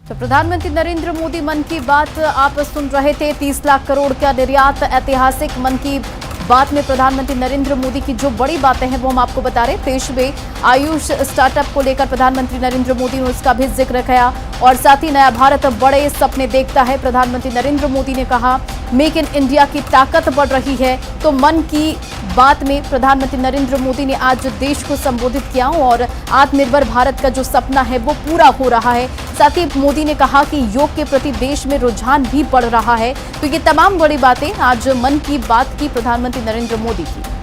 तो प्रधानमंत्री नरेंद्र मोदी मन की बात आप सुन रहे थे। 30 लाख करोड़ का निर्यात, ऐतिहासिक मन की बात में प्रधानमंत्री नरेंद्र मोदी की जो बड़ी बातें हैं वो हम आपको बता रहे। देश में आयुष स्टार्टअप को लेकर प्रधानमंत्री नरेंद्र मोदी ने उसका भी जिक्र किया और साथ ही नया भारत बड़े सपने देखता है। प्रधानमंत्री नरेंद्र मोदी ने कहा मेक इन इंडिया की ताकत बढ़ रही है। तो मन की बात में प्रधानमंत्री नरेंद्र मोदी ने आज देश को संबोधित किया और आत्मनिर्भर भारत का जो सपना है वो पूरा हो रहा है। साथ ही मोदी ने कहा कि योग के प्रति देश में रुझान भी बढ़ रहा है। तो ये तमाम बड़ी बातें आज मन की बात की प्रधानमंत्री नरेंद्र मोदी की।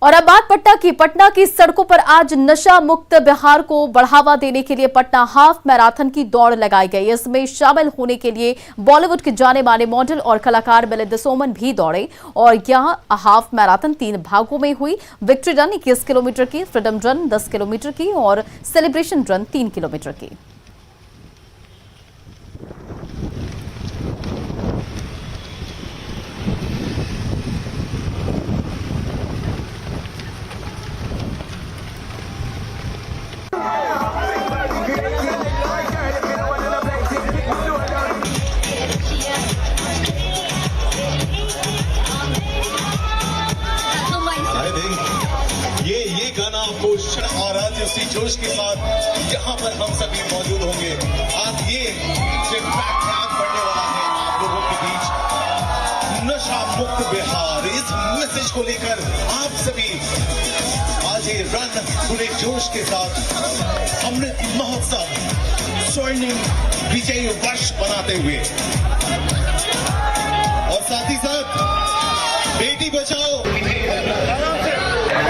और अब बात पटना की। पटना की सड़कों पर आज नशा मुक्त बिहार को बढ़ावा देने के लिए पटना हाफ मैराथन की दौड़ लगाई गई। इसमें शामिल होने के लिए बॉलीवुड के जाने माने मॉडल और कलाकार मिलिंद सोमन भी दौड़े और यह हाफ मैराथन 3 भागों में हुई। विक्ट्री रन 21 किलोमीटर की, फ्रीडम रन 10 किलोमीटर की और सेलिब्रेशन रन 3 किलोमीटर की। ये गाना आपको और आज उसी जोश के साथ यहाँ पर हम सभी मौजूद होंगे। आज ये जो फैक्ट बढ़ने वाला है आप लोगों के बीच, नशा मुक्त बिहार, इस मैसेज को लेकर आप सभी आज ये रन पूरे जोश के साथ अमृत महोत्सव स्वर्णिम विजयी वर्ष बनाते हुए और साथ ही साथ बेटी बचाओ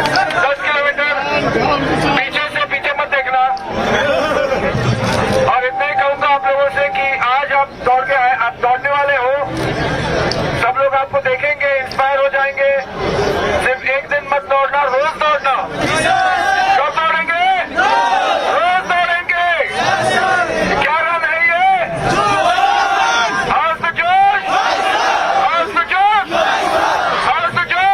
10 किलोमीटर पीछे से पीछे मत देखना। और इतना ही कहूंगा आप लोगों से कि आज आप दौड़ के आए, आप दौड़ने वाले हो, सब लोग आपको देखेंगे, इंस्पायर हो जाएंगे। सिर्फ एक दिन मत दौड़ना, रोज दौड़ना। कब दौड़ेंगे? रोज दौड़ेंगे। क्या रन है ये? आज तो जोश, आज तो जोश, आज तो जोश।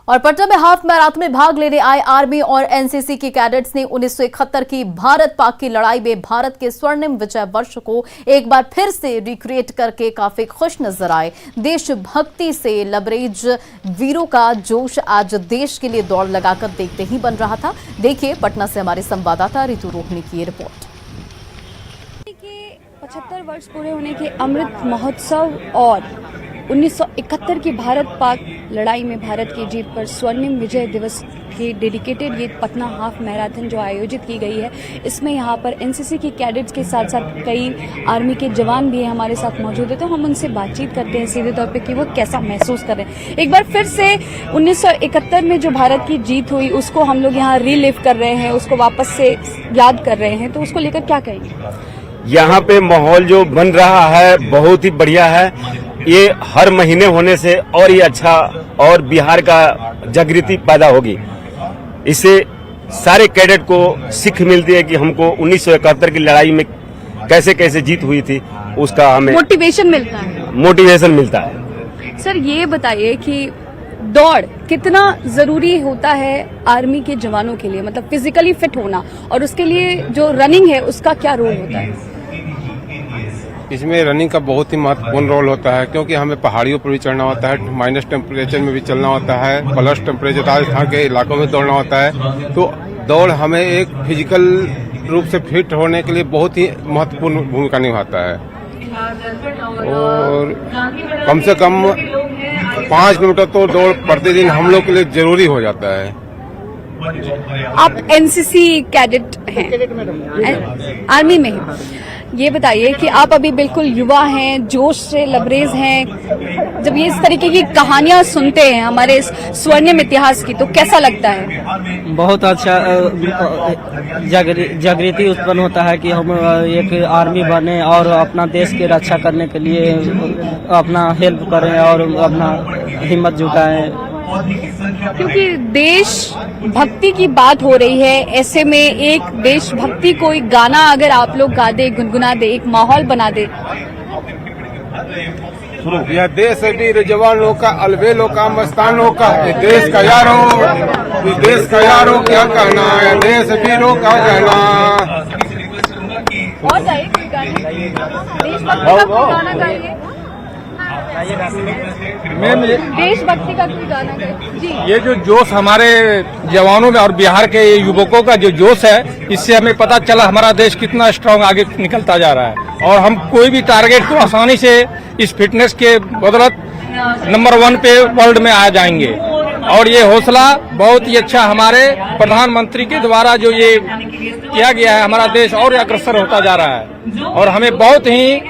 और पटना में हाफ मैराथन में भाग लेने आए आर्मी और एनसीसी के कैडेट्स ने 1971 की भारत पाक की लड़ाई में भारत के स्वर्णिम विजय वर्ष को एक बार फिर से रिक्रिएट करके काफी खुश नजर आए। देशभक्ति से लबरेज वीरों का जोश आज देश के लिए दौड़ लगाकर देखते ही बन रहा था। देखिए पटना से हमारे संवाददाता रितु रोहनी की ये रिपोर्ट। 75 वर्ष पूरे होने के अमृत महोत्सव और 1971 की भारत पाक लड़ाई में भारत की जीत पर स्वर्णिम विजय दिवस के डेडिकेटेड ये पटना हाफ मैराथन जो आयोजित की गई है, इसमें यहाँ पर एनसीसी की कैडेट्स के साथ साथ कई आर्मी के जवान भी हमारे साथ मौजूद है। तो हम उनसे बातचीत करते हैं सीधे तौर पे कि वो कैसा महसूस कर रहे हैं। एक बार फिर से 1971 में जो भारत की जीत हुई उसको हम लोग यहाँ रीलिव कर रहे हैं, उसको वापस से याद कर रहे हैं, तो उसको लेकर क्या कहेंगे? यहाँ पे माहौल जो बन रहा है बहुत ही बढ़िया है। ये हर महीने होने से और ये अच्छा और बिहार का जागृति पैदा होगी। इससे सारे कैडेट को सीख मिलती है कि हमको 1971 की लड़ाई में कैसे कैसे जीत हुई थी, उसका हमें मोटिवेशन मिलता है। सर ये बताइए कि दौड़ कितना जरूरी होता है आर्मी के जवानों के लिए, मतलब फिजिकली फिट होना, और उसके लिए जो रनिंग है उसका क्या रोल होता है? इसमें रनिंग का बहुत ही महत्वपूर्ण रोल होता है, क्योंकि हमें पहाड़ियों पर भी चढ़ना होता है, माइनस टेम्परेचर में भी चलना होता है, प्लस टेम्परेचर राजस्थान के इलाकों में दौड़ना होता है। तो दौड़ हमें एक फिजिकल रूप से फिट होने के लिए बहुत ही महत्वपूर्ण भूमिका निभाता है। और कम से कम 5 किलोमीटर तो दौड़ प्रतिदिन हम लोग के लिए जरूरी हो जाता है। आप एनसीसी कैडेट हैं, आर्मी में हैं। ये बताइए कि आप अभी बिल्कुल युवा हैं, जोश से लबरेज हैं। जब ये इस तरीके की कहानियां सुनते हैं हमारे इस स्वर्णिम इतिहास की, तो कैसा लगता है? बहुत अच्छा जागृति उत्पन्न होता है कि हम एक आर्मी बने और अपना देश की रक्षा करने के लिए अपना हेल्प करें और अपना हिम्मत जुटाएं। क्योंकि देश भक्ति की बात हो रही है, ऐसे में एक देशभक्ति कोई गाना अगर आप लोग गा दे, गुनगुना दे, एक माहौल बना दे। यह देश वीर जवानों का, अलबेलों का, मस्तानों का, ये देश का यारों, इस देश का यारों क्या कहना, ये देश वीरों का कहना। और गाइए कोई गाना, देशभक्ति का कोई गाना गाइए, देशभक्ति का कोई गाना गाइए जी। ये जो जोश हमारे जवानों में और बिहार के युवकों का जो जोश है, इससे हमें पता चला हमारा देश कितना स्ट्रांग आगे निकलता जा रहा है और हम कोई भी टारगेट को आसानी से इस फिटनेस के बदौलत नंबर 1 पे वर्ल्ड में आ जाएंगे। और ये हौसला बहुत ही अच्छा हमारे प्रधानमंत्री के द्वारा जो ये किया गया है, हमारा देश और अग्रसर होता जा रहा है और हमें बहुत ही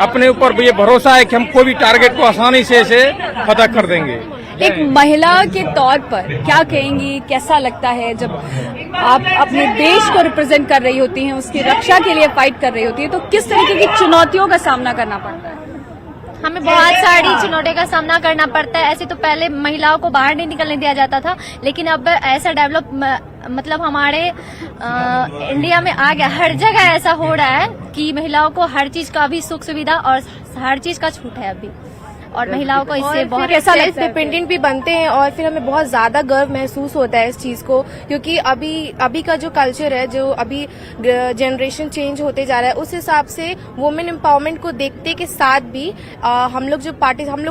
अपने ऊपर ये भरोसा है कि हम कोई भी टारगेट को आसानी से इसे फतह कर देंगे। एक महिला के तौर पर क्या कहेंगी, कैसा लगता है जब आप अपने देश को रिप्रेजेंट कर रही होती हैं, उसकी रक्षा के लिए फाइट कर रही होती है, तो किस तरीके की चुनौतियों का सामना करना पड़ता है? हमें बहुत सारी चुनौतियों का सामना करना पड़ता है। ऐसे तो पहले महिलाओं को बाहर नहीं निकलने दिया जाता था, लेकिन अब ऐसा डेवलप मतलब हमारे इंडिया में आ गया, हर जगह ऐसा हो रहा है कि महिलाओं को हर चीज का भी सुख सुविधा और हर चीज का छूट है अभी, और महिलाओं को इससे बहुत ऐसा इंडिपेंडेंट भी बनते हैं और फिर हमें बहुत ज्यादा गर्व महसूस होता है इस चीज को, क्योंकि अभी का जो कल्चर है, जो अभी जनरेशन चेंज होते जा रहा है, उस हिसाब से वुमेन एम्पावरमेंट को देखते के साथ भी हम लोग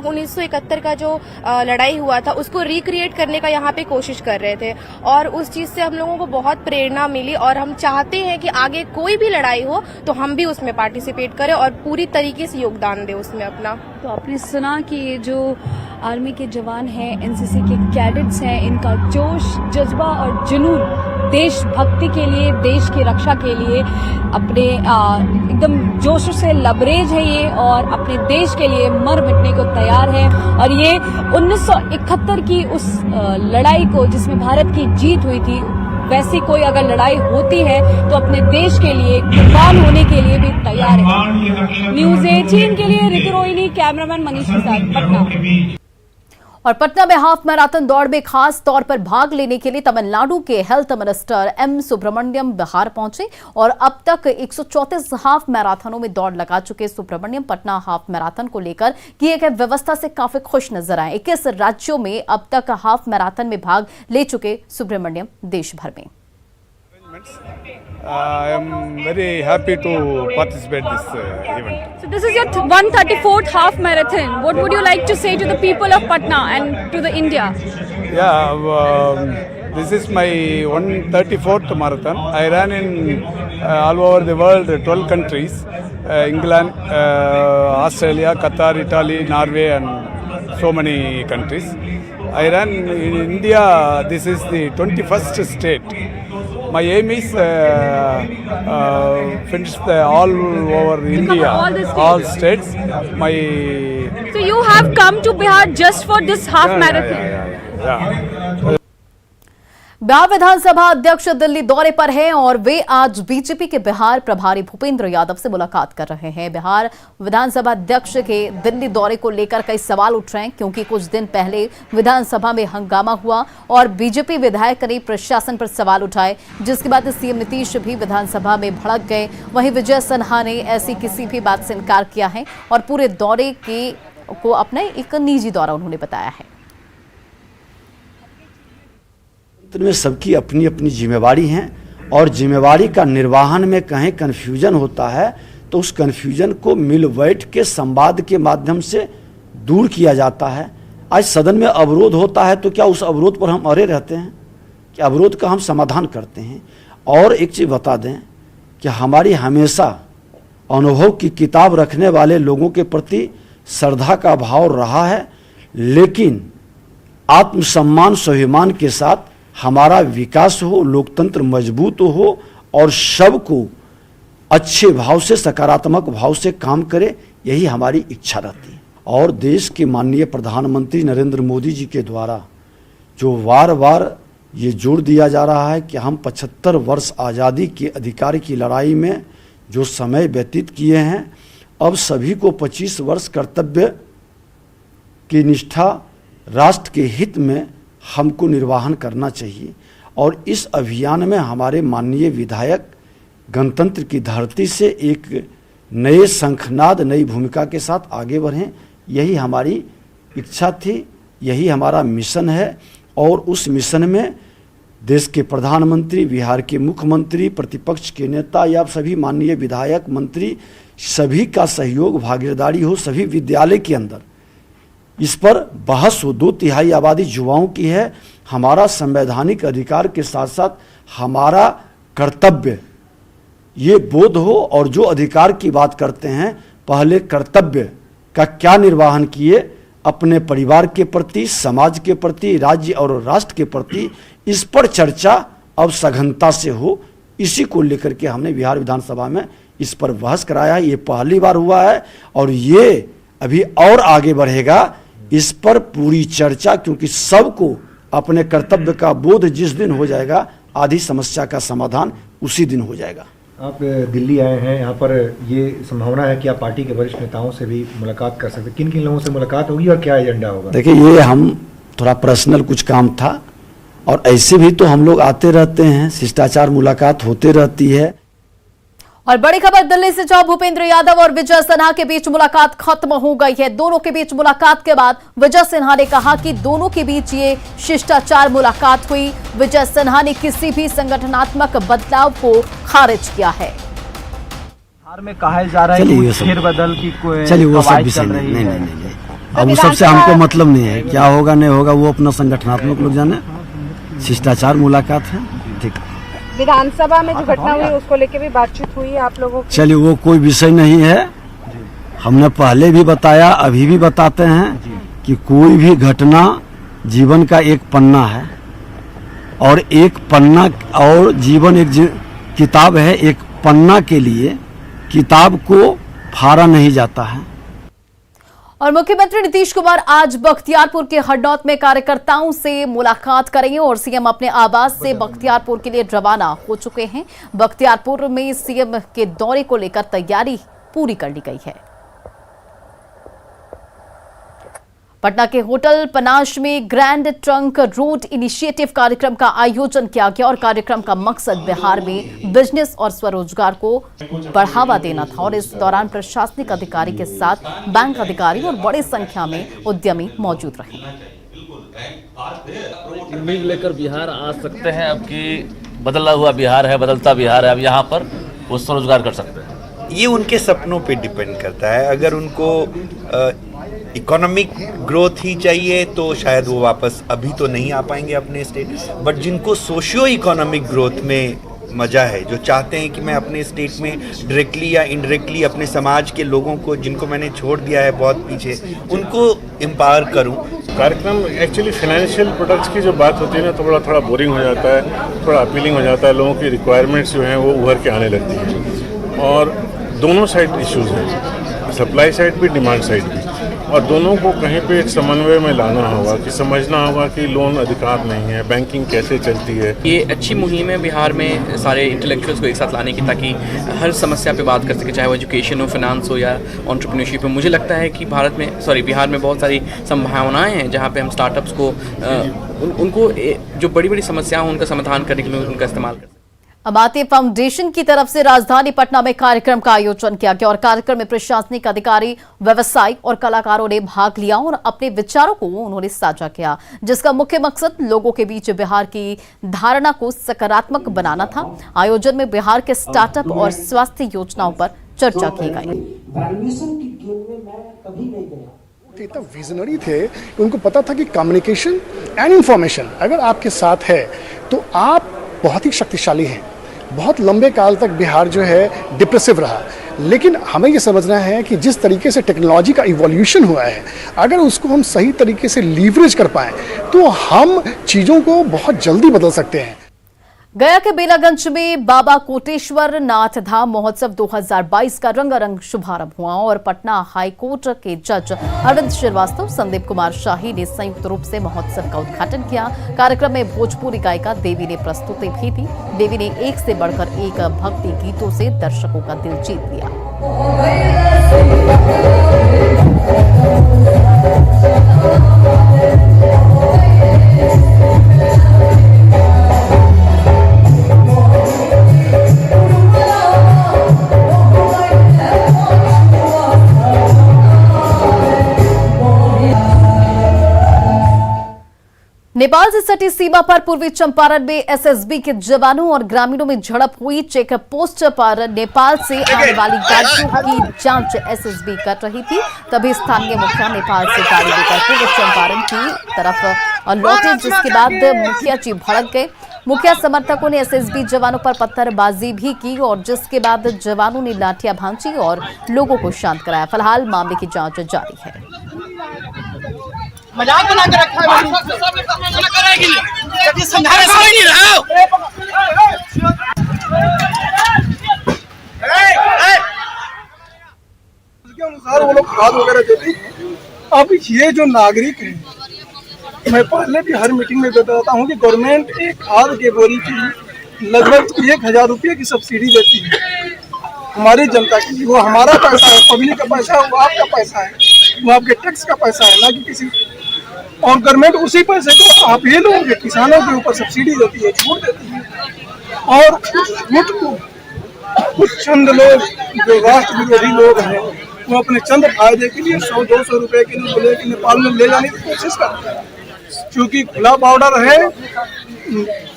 1971 का जो लड़ाई हुआ था उसको रिक्रिएट करने का यहाँ पे कोशिश कर रहे थे और उस चीज से हम लोगों को बहुत प्रेरणा मिली और हम चाहते हैं कि आगे कोई भी लड़ाई हो तो हम भी उसमें पार्टिसिपेट करें और पूरी तरीके से योगदान दें उसमें अपना। तो आपने सुना कि ये जो आर्मी के जवान हैं, एनसीसी के कैडेट्स हैं, इनका जोश, जज्बा और जुनून देशभक्ति के लिए, देश की रक्षा के लिए अपने एकदम जोश से लबरेज है ये और अपने देश के लिए मर मिटने को तैयार है। और ये 1971 की उस लड़ाई को जिसमें भारत की जीत हुई थी, वैसी कोई अगर लड़ाई होती है तो अपने देश के लिए कुर्बान होने के लिए भी तैयार है। न्यूज़ 18 के लिए ऋतु रोहिणी, कैमरामैन मनीष के साथ पटना। और पटना में हाफ मैराथन दौड़ में खास तौर पर भाग लेने के लिए तमिलनाडु के health minister M Subramanian Bihar पहुंचे और अब तक 134 हाफ मैराथनों में दौड़ लगा चुके सुब्रमण्यम पटना हाफ मैराथन को लेकर किए गए व्यवस्था से काफी खुश नजर आए। 21 राज्यों में अब तक हाफ मैराथन में भाग ले चुके सुब्रमण्यम देश भर में। I am very happy to participate this event. So this is your 134th half marathon. What would you like to say to the people of Patna and to the India? Yeah, this is my 134th marathon. I ran in all over the world, 12 countries, England, Australia, Qatar, Italy, Norway and so many countries. I ran in India, this is the 21st state. My aim is finish all over India, all states. So you have come to Bihar just for this half marathon? Yeah. Bihar विधानसभा अध्यक्ष दिल्ली दौरे पर हैं और वे आज BJP के बिहार प्रभारी भूपेंद्र यादव से मुलाकात कर रहे हैं। बिहार विधानसभा अध्यक्ष के दिल्ली दौरे को लेकर कई सवाल उठ रहे हैं, क्योंकि कुछ दिन पहले विधानसभा में हंगामा हुआ और बीजेपी विधायक ने प्रशासन पर सवाल उठाए, जिसके बाद सीएम नीतीश भी विधानसभा में भड़क गए। वहीं विजय सिन्हा ने ऐसी किसी भी बात से इनकार किया है और पूरे दौरे को अपना एक निजी दौरा उन्होंने बताया है। में सबकी अपनी अपनी जिम्मेवारी है और जिम्मेवारी का निर्वहन में कहीं कन्फ्यूजन होता है तो उस कन्फ्यूजन को मिल बैठ के संवाद के माध्यम से दूर किया जाता है। आज सदन में अवरोध होता है तो क्या उस अवरोध पर हम अड़े रहते हैं? कि अवरोध का हम समाधान करते हैं। और एक चीज़ बता दें कि हमारी हमेशा अनुभव की किताब रखने वाले लोगों के प्रति श्रद्धा का भाव रहा है, लेकिन आत्मसम्मान स्वाभिमान के साथ हमारा विकास हो, लोकतंत्र मजबूत हो और सबको अच्छे भाव से, सकारात्मक भाव से काम करे, यही हमारी इच्छा रहती है। और देश के माननीय प्रधानमंत्री नरेंद्र मोदी जी के द्वारा जो बार बार ये जोर दिया जा रहा है कि हम 75 वर्ष आज़ादी के अधिकार की लड़ाई में जो समय व्यतीत किए हैं, अब सभी को 25 वर्ष कर्तव्य की निष्ठा राष्ट्र के हित में हमको निर्वाहन करना चाहिए। और इस अभियान में हमारे माननीय विधायक गणतंत्र की धरती से एक नए शंखनाद, नई भूमिका के साथ आगे बढ़ें, यही हमारी इच्छा थी, यही हमारा मिशन है। और उस मिशन में देश के प्रधानमंत्री, बिहार के मुख्यमंत्री, प्रतिपक्ष के नेता या सभी माननीय विधायक, मंत्री, सभी का सहयोग, भागीदारी हो सभी विद्यालय के अंदर, इस पर बहस हो। 2/3 आबादी युवाओं की है। हमारा संवैधानिक अधिकार के साथ साथ हमारा कर्तव्य ये बोध हो, और जो अधिकार की बात करते हैं पहले कर्तव्य का क्या निर्वहन किए अपने परिवार के प्रति, समाज के प्रति, राज्य और राष्ट्र के प्रति, इस पर चर्चा अब सघनता से हो। इसी को लेकर के हमने बिहार विधानसभा में इस पर बहस कराया है। ये पहली बार हुआ है और ये अभी और आगे बढ़ेगा। इस पर पूरी चर्चा, क्योंकि सबको अपने कर्तव्य का बोध जिस दिन हो जाएगा, आधी समस्या का समाधान उसी दिन हो जाएगा। आप दिल्ली आए हैं, यहाँ पर ये संभावना है कि आप पार्टी के वरिष्ठ नेताओं से भी मुलाकात कर सकते हैं। किन किन लोगों से मुलाकात होगी और क्या एजेंडा होगा? देखिए, ये हम थोड़ा पर्सनल कुछ काम था, और ऐसे भी तो हम लोग आते रहते हैं, शिष्टाचार मुलाकात होते रहती है। और बड़ी खबर दिल्ली से, जहां भूपेंद्र यादव और विजय सिन्हा के बीच मुलाकात खत्म हो गई है। दोनों के बीच मुलाकात के बाद विजय सिन्हा ने कहा कि दोनों के बीच ये शिष्टाचार मुलाकात हुई। विजय सिन्हा ने किसी भी संगठनात्मक बदलाव को खारिज किया है। बिहार में कहा जा रहा है कि फेरबदल की कोई चलिए वो सब विषय नहीं, अब वो सबसे हमको मतलब नहीं है। क्या होगा नहीं होगा वो अपना संगठनात्मक लोग जाने। शिष्टाचार मुलाकात है, ठीक। विधानसभा में जो घटना हुई उसको लेके भी बातचीत हुई आप लोगों की? चलिए वो कोई विषय नहीं है। हमने पहले भी बताया, अभी भी बताते हैं कि कोई भी घटना जीवन का एक पन्ना है, और एक पन्ना, और जीवन एक किताब है। एक पन्ना के लिए किताब को फाड़ा नहीं जाता है। और मुख्यमंत्री नीतीश कुमार आज बख्तियारपुर के हरनौत में कार्यकर्ताओं से मुलाकात करेंगे और सीएम अपने आवास से बख्तियारपुर के लिए रवाना हो चुके हैं। बख्तियारपुर में सीएम के दौरे को लेकर तैयारी पूरी कर ली गई है। पटना के होटल पनाश में ग्रैंड ट्रंक रोड इनिशिएटिव कार्यक्रम का आयोजन किया गया और कार्यक्रम का मकसद बिहार में बिजनेस और स्वरोजगार को बढ़ावा देना था। और इस दौरान प्रशासनिक अधिकारी के साथ बैंक अधिकारी और बड़ी संख्या में उद्यमी मौजूद रहे। उम्मीद लेकर बिहार आ सकते हैं। अब की बदला हुआ बिहार है, बदलता बिहार है। अब यहाँ पर वो स्वरोजगार कर सकते हैं। ये उनके सपनों पे डिपेंड करता है। अगर उनको इकोनॉमिक ग्रोथ ही चाहिए तो शायद वो वापस अभी तो नहीं आ पाएंगे अपने स्टेट, बट जिनको सोशियो इकोनॉमिक ग्रोथ में मज़ा है, जो चाहते हैं कि मैं अपने स्टेट में डायरेक्टली या इनडायरेक्टली अपने समाज के लोगों को, जिनको मैंने छोड़ दिया है बहुत पीछे, उनको एम्पावर करूं। कार्यक्रम एक्चुअली फाइनेंशियल प्रोडक्ट्स की जो बात होती है ना, तो थोड़ा बोरिंग हो जाता है, थोड़ा अपीलिंग हो जाता है। लोगों की रिक्वायरमेंट्स जो हैं वो उभर के आने लगती हैं, और दोनों साइड इश्यूज हैं, सप्लाई साइड भी, डिमांड साइड भी, और दोनों को कहीं पे एक समन्वय में लाना होगा कि समझना होगा कि लोन अधिकार नहीं है, बैंकिंग कैसे चलती है। ये अच्छी मुहिम है बिहार में सारे इंटेलेक्चुअल्स को एक साथ लाने की, ताकि हर समस्या पे बात कर सके, चाहे वो एजुकेशन हो, फाइनेंस हो या एंटरप्रेन्योरशिप हो। मुझे लगता है कि बिहार में बहुत सारी संभावनाएं हैं जहाँ पे हम स्टार्टअप्स को उनको जो बड़ी बड़ी समस्याएं उनका समाधान करने के लिए उनका इस्तेमाल कर। अमात्य फाउंडेशन की तरफ से राजधानी पटना में कार्यक्रम का आयोजन किया गया और कार्यक्रम में प्रशासनिक अधिकारी, व्यवसायी और कलाकारों ने भाग लिया और अपने विचारों को उन्होंने साझा किया, जिसका मुख्य मकसद लोगों के बीच बिहार की धारणा को सकारात्मक बनाना था। आयोजन में बिहार के स्टार्टअप और स्वास्थ्य योजनाओं पर चर्चा की गई। इतना विजनरी थे कि उनको पता था कि कम्युनिकेशन एंड इंफॉर्मेशन अगर आपके साथ है तो आप बहुत ही शक्तिशाली हैं। बहुत लंबे काल तक बिहार जो है डिप्रेसिव रहा, लेकिन हमें ये समझना है कि जिस तरीके से टेक्नोलॉजी का इवोल्यूशन हुआ है, अगर उसको हम सही तरीके से लीवरेज कर पाएं तो हम चीज़ों को बहुत जल्दी बदल सकते हैं। गया के बेलागंज में बाबा कोटेश्वर नाथ धाम महोत्सव 2022 का रंगारंग शुभारंभ हुआ और पटना हाईकोर्ट के जज अरविंद श्रीवास्तव, संदीप कुमार शाही ने संयुक्त रूप से महोत्सव का उद्घाटन किया। कार्यक्रम में भोजपुरी गायिका देवी ने प्रस्तुति भी दी। देवी ने एक से बढ़कर एक भक्ति गीतों से दर्शकों का दिल जीत लिया। नेपाल से सटी सीमा पर पूर्वी चंपारण में एसएसबी के जवानों और ग्रामीणों में झड़प हुई। चेक पोस्ट पर नेपाल से आने वाली गाड़ियों की जांच एसएसबी कर रही थी, तभी स्थानीय मुखिया नेपाल से गाड़ी लेकर पूर्वी चंपारण की तरफ लौटे, जिसके बाद मुखिया जी भड़क गए। मुखिया समर्थकों ने एसएसबी जवानों पर पत्थरबाजी भी की और जिसके बाद जवानों ने लाठियां भांजी और लोगों को शांत कराया। फिलहाल मामले की जांच जारी है। मजाक बना के रखा है, उसके अनुसार वो लोग खाद वगैरह देते हैं। अब ये जो नागरिक है, मैं पहले भी हर मीटिंग में बताता हूँ कि गवर्नमेंट एक खाद के बोरी की लगभग 1000 रुपये की सब्सिडी देती है हमारी जनता के लिए। वो हमारा पैसा है, पब्लिक का पैसा है, वो आपका पैसा है, वो आपके टैक्स का पैसा है, ना कि किसी। और गवर्नमेंट उसी पैसे को आप ये लोग किसानों के ऊपर सब्सिडी देती है, छूट देती है। और छूट को कुछ चंद लोग जो राष्ट्र विरोधी लोग हैं, वो अपने चंद फायदे के लिए 100-200 रुपए के लिए बोले कि नेपाल में ले जाने की कोशिश करते हैं। क्योंकि खुला बॉर्डर है,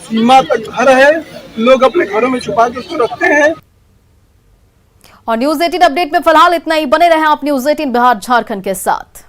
सीमा तक घर है, लोग अपने घरों में छुपा के उसको रखते हैं। और न्यूज़ 18 अपडेट में फिलहाल इतना ही। बने रहे आप न्यूज़ 18 बिहार झारखंड के साथ।